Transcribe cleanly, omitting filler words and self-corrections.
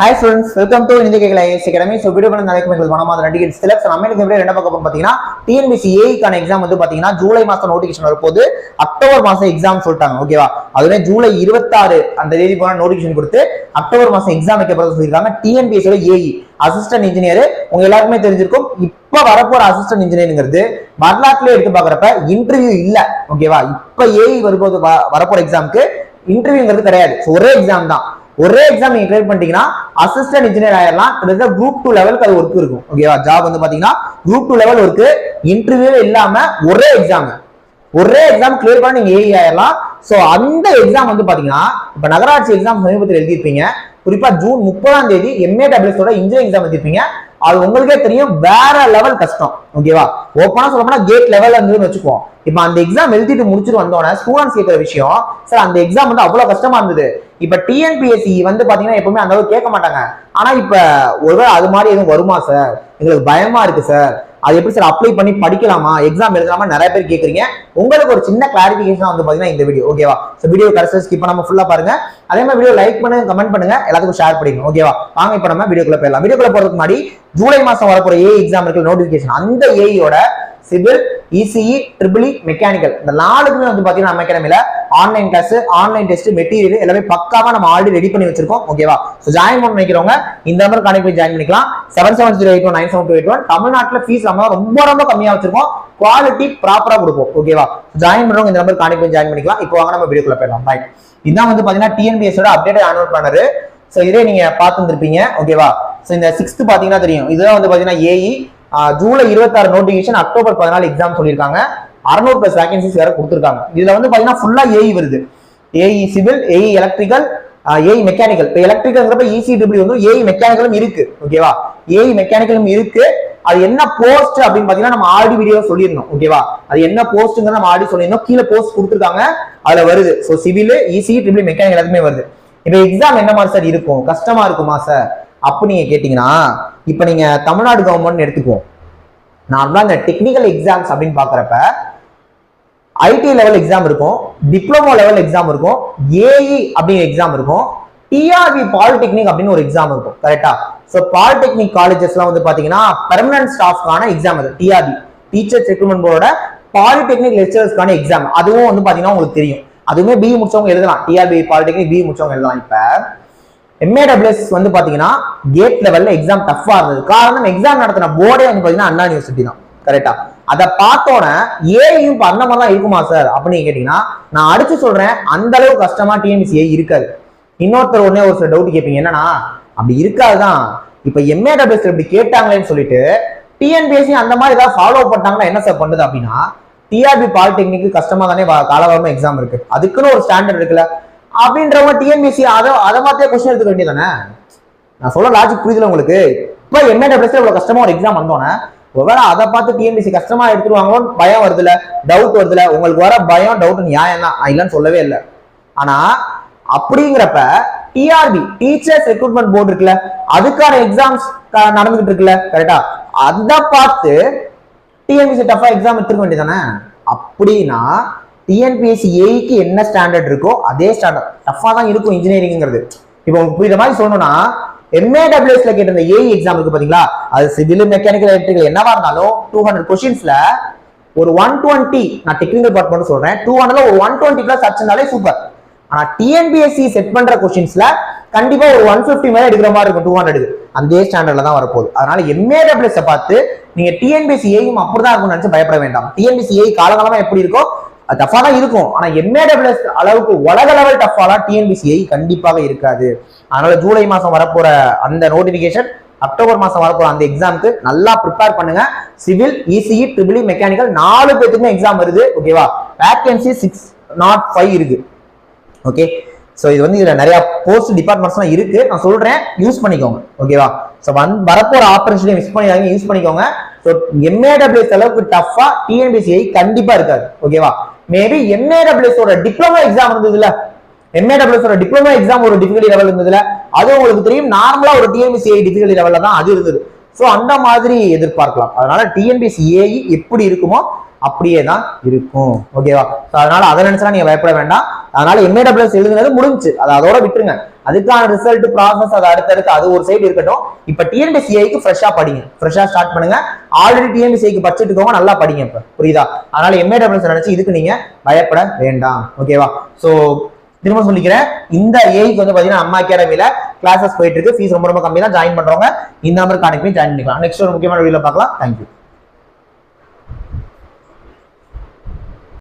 Hi students, welcome to India IAS Academy. So video பண்ண நாளைக்கு உங்களுக்கு வணக்கம். நடிகர் சிலக்ஸ் நம்ம இந்த வீடியோ என்ன பார்க்க போறோம் பாத்தீங்கன்னா TNPSC AE கான எக்ஸாம் வந்து பாத்தீங்கன்னா ஜூலை மாசம் நோட்டிஃபிகேஷன் வரப்போகுது. அக்டோபர் மாசம் எக்ஸாம் சொல்லிட்டாங்க. ஓகேவா? அதுவே ஜூலை 26 அந்த தேதி போன நோட்டிஃபிகேஷன் கொடுத்து அக்டோபர் மாசம் எக்ஸாம் வைக்க போறது சொல்லிருக்காங்க. TNPSC ஓட AE அசிஸ்டன்ட் இன்ஜினியர் உங்க எல்லாருக்குமே தெரிஞ்சிருக்கும். இப்ப வரப்போற அசிஸ்டன்ட் இன்ஜினியரிங்கிறது வரலாற்றுல எடுத்து பாக்குறப்ப இன்டர்வியூ இல்ல. ஓகேவா? இப்ப AE வரும்போது வரப்போற எக்ஸாமுக்கு இன்டர்வியூங்கிறது கிடையாது. ஒரே எக்ஸாம் தான். ஒரே எக்ஸாம் நீங்க கிளியர் பண்ணிட்டீங்கன்னா அசிஸ்டன்ட் இன்ஜினியர் ஆயிரலாம். குரூப் 2 லெவலுக்கு அது ஒர்க் இருக்கும். ஓகேவா? ஜாப் வந்து பாத்தீங்கன்னா குரூப் 2 லெவல் ஒர்க் இன்டர்வியூ இல்லாம ஒரே எக்ஸாம் கிளியர் பண்ணி நீங்க ஏஇ ஆயிரலாம். சோ அந்த எக்ஸாம் வந்து பாத்தீங்கன்னா இப்ப நகராட்சி எக்ஸாம் சமீபத்தில் எழுதிருப்பீங்க. குறிப்பா ஜூன் 30ஆம் தேதி MAWS ஓட இன்ஜினியரிங் எக்ஸாம் எழுதிருப்பீங்க. அது உங்களுக்கே தெரியும் வேற லெவல் கஷ்டம். ஓகேவா? ஓப்பனா சொல்ல போனா கேட் லெவல் இருந்துன்னு வச்சுக்குவோம். இப்ப அந்த எக்ஸாம் எழுதிட்டு முடிச்சுட்டு வந்தோடனே ஸ்டூடெண்ட்ஸ் கேட்கிற விஷயம், சார் அந்த எக்ஸாம் வந்து அவ்வளவு கஷ்டமா இருந்தது. இப்ப TNPSC வந்து பாத்தீங்கன்னா எப்பவுமே அந்த அளவுக்கு கேட்க மாட்டாங்க. ஆனா இப்ப ஒருவேளை அது மாதிரி எதுவும் வருமா சார், எங்களுக்கு பயமா இருக்கு சார், அது எப்படி சார் அப்ளை பண்ணி படிக்கலாமா, எக்ஸாம் எழுதலாமா நிறைய பேர் கேக்குறீங்க. உங்களுக்கு ஒரு சின்ன கிளாரிபிகேஷன் வந்து பாத்தீங்கன்னா இந்த வீடியோ. ஓகேவா? சோ வீடியோ கடைசி ஸ்கிப் பண்ணாம ஃபுல்லா பாருங்க. அதே மாதிரி வீடியோ லைக் பண்ணுங்க, கமெண்ட் பண்ணுங்க, எல்லாத்துக்கும் ஷேர் பண்ணிடுங்க. ஓகேவா? வாங்க இப்ப நம்ம வீடியோக்குள்ள போயிடலாம். வீடியோக்குள்ள போறதுக்கு முன்னாடி ஜூலை மாசம் வரப்போற ஏஇ எக்ஸாம் இருக்கு நோட்டிபிகேஷன். அந்த ஏஇயோட சிவில், ECE, EEE, மெக்கானிக்கல் இந்த நாலுக்குமே வந்து பாத்தீங்கன்னா நம்ம அகாடமில online class, online test, material எல்லாமே பக்காவா நம்ம ஆல்ரெடி ரெடி பண்ணி வச்சிருக்கோம். ஓகேவா? சோ ஜாயின் பண்ண நினைக்கிறவங்க இந்த நம்பர் கான்டாக்ட் பண்ணி ஜாயின் பண்ணிக்கலாம். 7708197281. தமிழ்நாட்டுல ஃபீஸ் நம்ம ரொம்ப கம்மியா வச்சிருக்கோம். குவாலிட்டி ப்ராப்பரா கொடுப்போம். ஓகேவா? ஜாயின் பண்றவங்க இந்த நம்பர் கான்டாக்ட் பண்ணி ஜாயின் பண்ணிக்கலாம். இப்போ வாங்க நம்ம வீடியோக்குள்ள போயிடலாம். ரைட், இதான் வந்து பாத்தீங்கன்னா TNPSC ஓட அப்டேட் ஆனுவல் பிளானர். சோ இதே நீங்க பார்த்துருப்பீங்க. ஓகேவா? சோ இந்த 6th பாத்தீங்கன்னா தெரியும். இதுதான் வந்து பாத்தீங்கன்னா AE July 26 notification, October 14 exam சொல்லியிருக்காங்க. 600+ வேகன்சிஸ் வேற கொடுத்துருக்காங்க. இதுல வந்து பாத்தீங்கன்னா ஃபுல்லா ஏஇ வருது. AE civil, AE electrical, AE mechanical. இப்போ எலக்ட்ரிக்கல்ங்கிறப்ப ECEEE வந்து ஏஇ மெக்கானிக்கலும் இருக்கு. ஓகேவா? ஏஇ மெக்கானிக்கலும் இருக்கு. அது என்ன போஸ்ட் அப்படின்னு பாத்தீங்கன்னா நம்ம ஆல்ரெடி வீடியோ சொல்லியிருந்தோம். ஓகேவா? அது என்ன போஸ்ட்ங்கிறத நம்ம ஆல்ரெடி சொல்லியிருந்தோம். கீழே போஸ்ட் கொடுத்துருக்காங்க, அதுல வருது. So civil, ECE, EEE, mechanical எல்லாத்துமே வருது. இப்போ எக்ஸாம் என்ன மாதிரி சார் இருக்கும், கஷ்டமா இருக்குமா சார் அப்ப நீங்க கேட்டீங்கன்னா, இப்ப நீங்க தமிழ்நாடு கவர்மெண்ட் எடுத்துக்குவோம். நார்மலா இந்த டெக்னிக்கல் எக்ஸாம்ஸ் அப்படின்னு பாக்குறப்ப ஐடி லெவல் எக்ஸாம் இருக்கும், டிப்ளமோ லெவல் எக்ஸாம் இருக்கும், ஏஇ அப்படிங்கிற எக்ஸாம் இருக்கும், டிஆர்பி பாலிடெக்னிக் அப்படின்னு ஒரு எக்ஸாம் இருக்கும். கரெக்டா? சோ பாலிடெக்னிக் காலேஜஸ்லாம் வந்து பாத்தீங்கன்னா பெர்மனன்ட் ஸ்டாஃப்கான எக்ஸாம் அது டிஆர்பி, டீச்சர்ஸ் ரெக்ரூட்மெண்ட் போர்டோட பாலிடெக்னிக் லெக்சரர்ஸ்க்கான எக்ஸாம். அதுவும் வந்து பாத்தீங்கன்னா உங்களுக்கு தெரியும். அதுவுமே பிஇ முடிச்சவங்க எழுதலாம். டிஆர்பி பாலிடெக்னிக் பிஇ முடிச்சவங்க எழுதலாம். இப்ப MAWS வந்து பாத்தீங்கன்னா கேட் லெவல்ல எக்ஸாம் டஃபா இருந்தது. காரணம் எக்ஸாம் நடத்தின போர்டே வந்து பாத்தீங்கன்னா அண்ணா யூனிவர்சிட்டி தான். கரெக்டா? அதை பார்த்தோட ஏயும் அந்த மாதிரி தான் இருக்குமா சார் அப்படின்னு கேட்டீங்கன்னா, நான் அடிச்சு சொல்றேன், அந்த அளவு கஷ்டமா TNPSC இருக்காது. இன்னொருத்தர் உடனே ஒரு சில டவுட் கேட்பீங்க, என்னன்னா அப்படி இருக்காதுதான், இப்ப MAWS இப்படி கேட்டாங்களேன்னு சொல்லிட்டு TNPSC அந்த மாதிரி ஏதாவது ஃபாலோ பண்ணாங்கன்னா என்ன சார் பண்ணுது அப்படின்னா, டிஆர்பி பாலிடெக்னிக் கஷ்டமா தானே காலகாலமா எக்ஸாம் இருக்கு, அதுக்குன்னு ஒரு ஸ்டாண்டர்ட் இருக்குல்ல அப்படின்றவங்க TNPSC அதை மாதிரியே கொஸ்டின் எடுத்துக்க வேண்டியதானே. நான் சொல்ல லாஜிக் புரியுதுல உங்களுக்கு? இப்ப MAWS இவ்வளவு கஷ்டமா ஒரு எக்ஸாம் வந்தோன்னே ஒருவேளை அதை பார்த்து TNPSC கஷ்டமா எடுத்துருவாங்களோன்னு பயம் வருதுல, டவுட் வருதுல. உங்களுக்கு வர பயம் டவுட் நியாயம் தான், இல்லைன்னு சொல்லவே இல்லை. ஆனா அப்படிங்கிறப்ப டிஆர்பி, டீச்சர்ஸ் ரெக்ரூட்மெண்ட் போர்டு இருக்குல்ல, அதுக்கான எக்ஸாம்ஸ் நடந்துகிட்டு இருக்குல்ல. கரெக்டா? அதை பார்த்து TNPSC டஃபா எக்ஸாம் எடுத்துக்க வேண்டியதானே. அப்படின்னா TNPSC ஏஇக்கு என்ன ஸ்டாண்டர்ட் இருக்கோ அதே ஸ்டாண்டர்ட் டஃபா தான் இருக்கும் இன்ஜினியரிங்கிறது. இப்போ உங்களுக்கு புரியுற மாதிரி சொல்லணும்னா, MAWSல கேட்ட இந்த ஏஇ எக்ஸாம் இருக்கு பாத்தீங்களா, அது சிவில், மெக்கானிக்கல், எலக்ட்ரிக்கல் என்னவா இருந்தாலும் 200 கொஸ்டின்ஸ்ல ஒரு 120, நான் டெக்னிக்கல் பார்ட் மட்டும் சொல்றேன், 200ல ஒரு 120+ அடிச்சிருந்தாலே சூப்பர். ஆனா TNPSC செட் பண்ற கொஸ்டின்ஸ்ல கண்டிப்பா ஒரு 150 மேல எடுக்கிற மாதிரி இருக்கும். 200 அந்த ஸ்டாண்டர்ட்ல தான் வரப்போகுது. அதனால MAWS பார்த்து நீங்க TNPSC ஏயும் அப்படிதான் இருக்கும்னு நினைச்சு பயப்பட வேண்டாம். TNPSC ஏஇ காலகாலமா எப்படி இருக்கோ டஃபா தான் இருக்கும். ஆனா MAWS அளவுக்கு உலக லெவல் டஃபாலாம் TNPSC ஏஇ கண்டிப்பாக இருக்காது. அதனால ஜூலை மாசம் வரப்போற அந்த நோட்டிபிகேஷன், அக்டோபர் மாசம் வரப்போற அந்த எக்ஸாமுக்கு நல்லா ப்ரிப்பேர் பண்ணுங்க. சிவில், ECE, EEE, மெக்கானிக்கல் 4 பேத்துக்குமே எக்ஸாம் வருது. ஓகேவா? வேகன்சி 605 இருக்கு. ஓகே, சோ இது வந்து இதுல நிறைய போஸ்ட் டிபார்ட்மெண்ட்ஸ்லாம் இருக்கு. நான் சொல்றேன், யூஸ் பண்ணிக்கோங்க. ஓகேவா? சோ வரப்போற ஆப்பர்ச்சுனிட்டி மிஸ் பண்ணிடாதீங்க, யூஸ் பண்ணிக்கோங்க. சோ MAWS அளவுக்கு டஃபா TNPSC ஏஇ கண்டிப்பா இருக்காது. ஓகேவா? மேபி MAWS ஓட டிப்ளமோ எக்ஸாம் இருந்ததுல, MAWS ஓட டிப்ளமோ எக்ஸாம் ஒரு டிஃபிகல்டி லெவல் இருந்ததுல, அது உங்களுக்கு தெரியும். நார்மலா ஒரு TNPSC ஏஇ டிஃபிகல்டி லெவல்ல தான் அது இருந்தது. சோ அந்த மாதிரி எதிர்பார்க்கலாம். அதனால TNPSC ஏஇ எப்படி இருக்குமோ அப்படியே தான் இருக்கும். ஓகேவா? அதனால அதை நினைச்சா நீங்க பயப்பட வேண்டாம். அதனால MAWS எழுதுனது முடிஞ்சு, அதை அதோட விட்டுருங்க. அதுக்கான ரிசல்ட் ப்ராசஸ் அது அடுத்தடுத்து அது ஒரு சைடு இருக்கட்டும். இப்ப TNPSC ஃப்ரெஷ்ஷா படிங்க, ஃப்ரெஷ்ஷா ஸ்டார்ட் பண்ணுங்க. ஆல்ரெடி TNPSC படிச்சுட்டு இருக்கவங்க நல்லா படிங்க இப்ப, புரியுதா? அதனால MAWS நினைச்சு இதுக்கு நீங்க பயப்பட வேண்டாம். ஓகேவா? சோ திரும்ப சொல்லிக்கிறேன், இந்த ஏஐக்கு வந்து பாத்தீங்கன்னா அம்மா அகாடமில கிளாஸஸ் போயிட்டு இருக்கு. ஃபீஸ் ரொம்ப ரொம்ப கம்மி தான். ஜாயின் பண்றவங்க இந்த நம்பர் கான்டெக்ட் பண்ணி ஜாயின் பண்ணிக்கலாம். நெக்ஸ்ட் ஒரு முக்கியமான வீடியோல பார்க்கலாம். தேங்க்யூ.